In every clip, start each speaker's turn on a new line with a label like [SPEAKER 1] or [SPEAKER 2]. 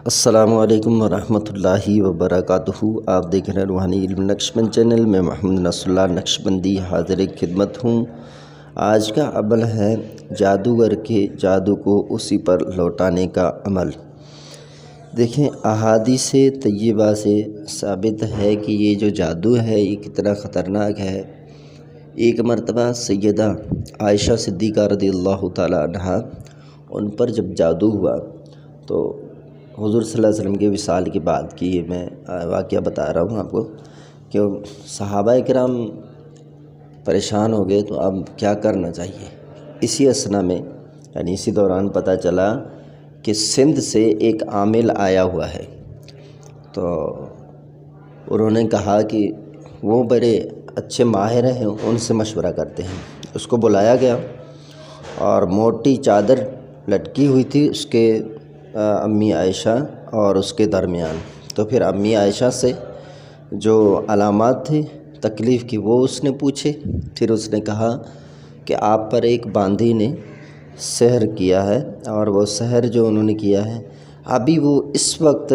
[SPEAKER 1] السلام علیکم ورحمۃ اللہ وبرکاتہ۔ آپ دیکھ رہے ہیں روحانی علم نقشبند چینل میں محمد نصر اللہ نقشبندی حاضر خدمت ہوں۔ آج کا عمل ہے جادوگر کے جادو کو اسی پر لوٹانے کا عمل۔ دیکھیں، احادیث طیبہ سے ثابت ہے کہ یہ جو جادو ہے یہ کتنا خطرناک ہے۔ ایک مرتبہ سیدہ عائشہ صدیقہ رضی اللہ تعالی عنہا ان پر جب جادو ہوا تو حضور صلی اللہ علیہ وسلم کے وصال کے بعد کی یہ میں واقعہ بتا رہا ہوں آپ کو کہ صحابہ کرام پریشان ہو گئے تو اب کیا کرنا چاہیے۔ اسی اثنا میں یعنی اسی دوران پتہ چلا کہ سندھ سے ایک عامل آیا ہوا ہے، تو انہوں نے کہا کہ وہ بڑے اچھے ماہر ہیں، ان سے مشورہ کرتے ہیں۔ اس کو بلایا گیا اور موٹی چادر لٹکی ہوئی تھی اس کے امی عائشہ اور اس کے درمیان۔ تو پھر امی عائشہ سے جو علامات تھے تکلیف کی وہ اس نے پوچھے۔ پھر اس نے کہا کہ آپ پر ایک باندی نے سحر کیا ہے، اور وہ سحر جو انہوں نے کیا ہے ابھی وہ اس وقت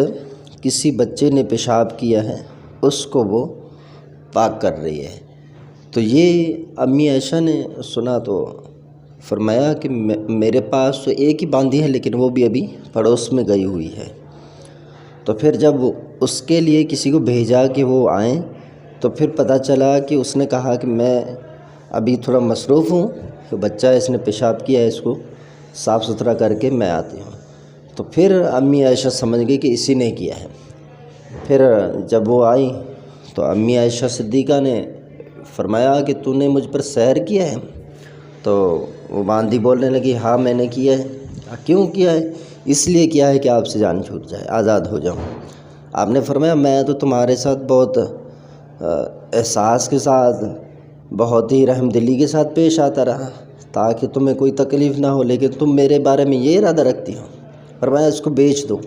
[SPEAKER 1] کسی بچے نے پیشاب کیا ہے اس کو وہ پاک کر رہی ہے۔ تو یہ امی عائشہ نے سنا تو فرمایا کہ میرے پاس تو ایک ہی باندھی ہے لیکن وہ بھی ابھی پڑوس میں گئی ہوئی ہے۔ تو پھر جب اس کے لیے کسی کو بھیجا کہ وہ آئیں تو پھر پتہ چلا کہ اس نے کہا کہ میں ابھی تھوڑا مصروف ہوں، تو بچہ اس نے پیشاب کیا ہے اس کو صاف ستھرا کر کے میں آتی ہوں۔ تو پھر امی عائشہ سمجھ گئی کہ اسی نے کیا ہے۔ پھر جب وہ آئی تو امی عائشہ صدیقہ نے فرمایا کہ تو نے مجھ پر سحر کیا ہے؟ تو وہ باندھی بولنے لگی ہاں میں نے کیا ہے۔ کیوں کیا ہے؟ اس لیے کیا ہے کہ آپ سے جان چھوٹ جائے، آزاد ہو جاؤں۔ آپ نے فرمایا میں تو تمہارے ساتھ بہت احساس کے ساتھ، بہت ہی رحم دلی کے ساتھ پیش آتا رہا تاکہ تمہیں کوئی تکلیف نہ ہو، لیکن تم میرے بارے میں یہ ارادہ رکھتی ہو۔ فرمایا اس کو بیچ دو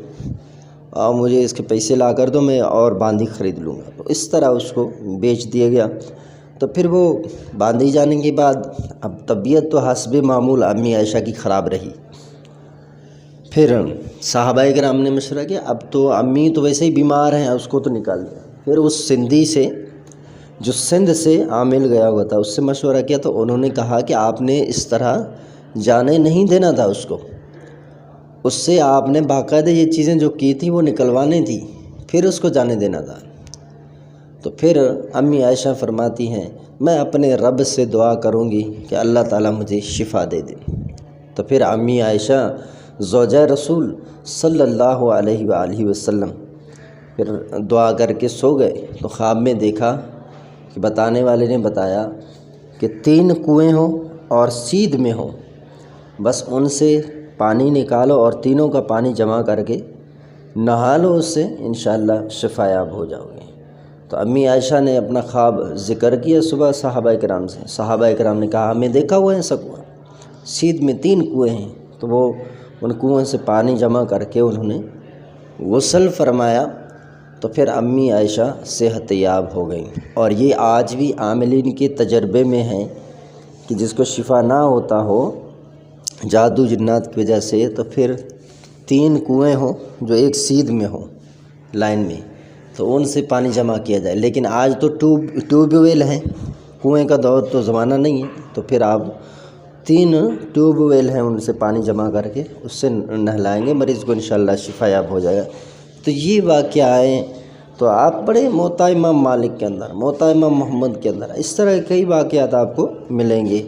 [SPEAKER 1] اور مجھے اس کے پیسے لا کر دو، میں اور باندھی خرید لوں گا۔ تو اس طرح اس کو بیچ دیا گیا۔ تو پھر وہ باندھی جانے کے بعد اب طبیعت تو حسب معمول امی عائشہ کی خراب رہی۔ پھر صحابہ کرام نے مشورہ کیا اب تو امی تو ویسے ہی بیمار ہیں، اس کو تو نکال دیا۔ پھر اس سندھی سے جو سندھ سے عامل گیا ہوا تھا اس سے مشورہ کیا تو انہوں نے کہا کہ آپ نے اس طرح جانے نہیں دینا تھا اس کو، اس سے آپ نے باقاعدہ یہ چیزیں جو کی تھیں وہ نکلوانی تھی، پھر اس کو جانے دینا تھا۔ تو پھر امی عائشہ فرماتی ہیں میں اپنے رب سے دعا کروں گی کہ اللہ تعالیٰ مجھے شفا دے دے۔ تو پھر امی عائشہ زوجہ رسول صلی اللہ علیہ وآلہ وسلم پھر دعا کر کے سو گئے تو خواب میں دیکھا کہ بتانے والے نے بتایا کہ 3 کنویں ہوں اور سیدھ میں ہوں، بس ان سے پانی نکالو اور تینوں کا پانی جمع کر کے نہا لو، اس سے انشاءاللہ شفا یاب ہو جاؤ گے۔ تو امی عائشہ نے اپنا خواب ذکر کیا صبح صحابہ کرام سے۔ صحابہ کرام نے کہا ہمیں دیکھا ہوا ہے ایسا کنواں، سیدھ میں 3 کنویں ہیں۔ تو وہ ان کنویں سے پانی جمع کر کے انہوں نے غسل فرمایا، تو پھر امی عائشہ صحت یاب ہو گئیں۔ اور یہ آج بھی عاملین کے تجربے میں ہیں کہ جس کو شفا نہ ہوتا ہو جادو جنات کی وجہ سے، تو پھر 3 کنویں ہوں جو ایک سیدھ میں ہوں لائن میں، تو ان سے پانی جمع کیا جائے۔ لیکن آج تو ٹیوب ویل ہیں، کنویں کا دور تو زمانہ نہیں ہے، تو پھر آپ 3 ٹیوب ویل ہیں ان سے پانی جمع کر کے اس سے نہلائیں گے مریض کو، انشاءاللہ شفا یاب ہو جائے گا۔ تو یہ واقعہ آئے تو آپ پڑھیں موطا امام مالک کے اندر، موطا امام محمد کے اندر، اس طرح کئی واقعات آپ کو ملیں گے۔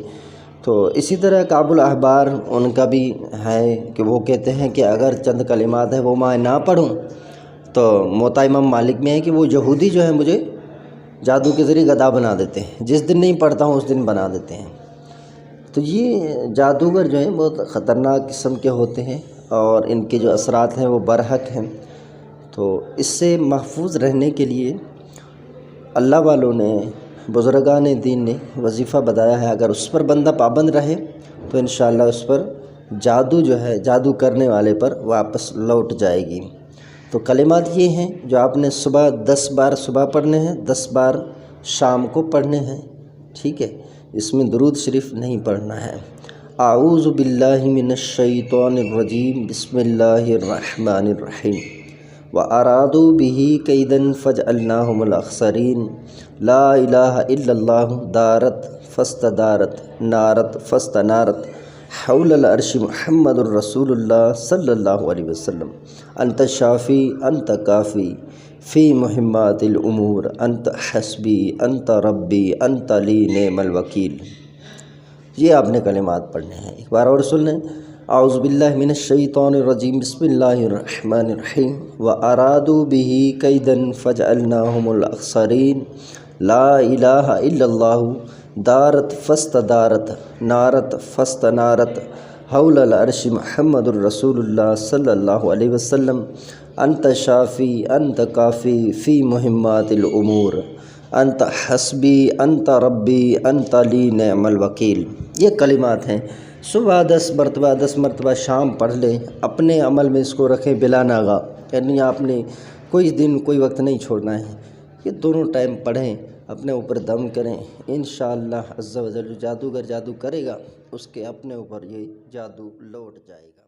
[SPEAKER 1] تو اسی طرح کعب الاحبار ان کا بھی ہے کہ وہ کہتے ہیں کہ اگر چند کلمات ہیں وہ میں نہ پڑھوں تو موطا امام مالک میں ہے کہ وہ یہودی جو ہے مجھے جادو کے ذریعے گدھا بنا دیتے ہیں، جس دن نہیں پڑھتا ہوں اس دن بنا دیتے ہیں۔ تو یہ جادوگر جو ہیں بہت خطرناک قسم کے ہوتے ہیں اور ان کے جو اثرات ہیں وہ برحق ہیں۔ تو اس سے محفوظ رہنے کے لیے اللہ والوں نے، بزرگان دین نے وظیفہ بتایا ہے، اگر اس پر بندہ پابند رہے تو انشاءاللہ اس پر جادو جو ہے جادو کرنے والے پر واپس لوٹ جائے گی۔ تو کلمات یہ ہیں جو آپ نے صبح 10 بار صبح پڑھنے ہیں، 10 بار شام کو پڑھنے ہیں، ٹھیک ہے؟ اس میں درود شریف نہیں پڑھنا ہے۔ اعوذ باللہ من الشیطان الرجیم، بسم اللہ الرحمن الرحیم۔ وَأَرَادُوا بِهِ كَيْدًا فَجْعَلْنَاهُمُ الْأَخْسَرِينَ لا الہ الا اللہ دارت فاستدارت نارت فاستنارت حول العرش محمد الرسول اللہ صلی اللہ علیہ وسلم انت شافی انت کافی فی مہمات الامور انت حسبی انت ربی انت لی نعم الوکیل۔ یہ آپ نے کلمات پڑھنے ہیں، ایک بار اور سن لیں۔ اعوذ باللہ من الشیطان الرجیم بسم اللہ الرحمن الرحیم وَأَرَادُوا بِهِ كَيْدًا فَجْعَلْنَاهُمُ الْأَخْسَرِينَ لا الہ الا اللہ دارت فاستدارت نارت فاستنارت حول العرش محمد الرسول اللہ صلی اللہ علیہ وسلم انت شافی انت کافی فی مہمات الامور انت حسبی انت ربی انت لی نعم الوکیل۔ یہ کلمات ہیں، صبح 10 مرتبہ 10 مرتبہ شام پڑھ لیں، اپنے عمل میں اس کو رکھیں بلا ناغہ، یعنی آپ نے کوئی دن کوئی وقت نہیں چھوڑنا ہے، یہ دونوں ٹائم پڑھیں، اپنے اوپر دم کریں، انشاءاللہ عز و جل جادوگر جادو کرے گا، اس کے اپنے اوپر یہ جادو لوٹ جائے گا۔